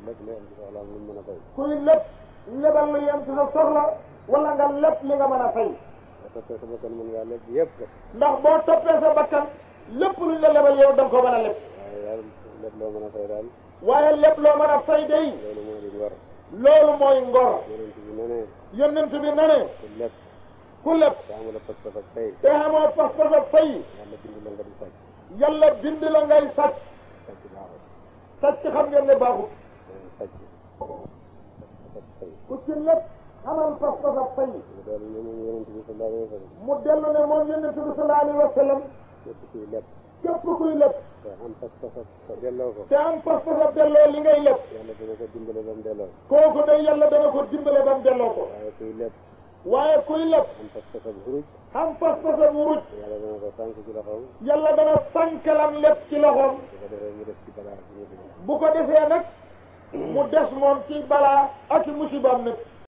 lépp lu yem ci soxlaam lu mu mën a fay. kuy lépp lebal lu yem ci sa soxla wala nga lépp li nga mën a fay. boo toppee sa bakkan mën ngaa lépp yëpp kat. ndax boo toppee sa bakkan lépp luñ la lebal yow da nga ko mën a lépp. waaye daal lépp loo mën a fay daal. waaye lépp loo mën a fay day. loolu moo di ngor. loolu mooy ngor. yonent bi ne ne. ku lépp. te amul pas-pas ak fay. te amoo pas-pas ak fay. yàlla bind la nga di sàcc. yàlla bind la ngay sàcc. sàcc baaxul. sàcc xam ngeen ne baaxul. sàcc. ku ci lépp amal pas-pas ak fay. mu dellu ne moom yonent bi sallallahu alayhi wa sallam. mu dellu ne moom yonent bi sallallahu alayhi wa sallam. képp kuy lépp. képp kuy lépp. te am pas-pas ak delloo ko. te am pas-pas ak delloo li ngay lépp. yàlla dana ko dimbale ba mu delloo. kooku day yàlla dana ko dimbale ba mu delloo ko. waaye kuy lépp. waaye kuy lépp. am pas-pas ak xuruj. am pas-pas ak wuruj. yàlla dana ko sànq ci loxoom. yàlla dana sànkalam lépp ci loxoom. bu ko defee mu def ci balaa ci musiba. bu ko defee nag mu des moom ci balaa ak musibaam nag.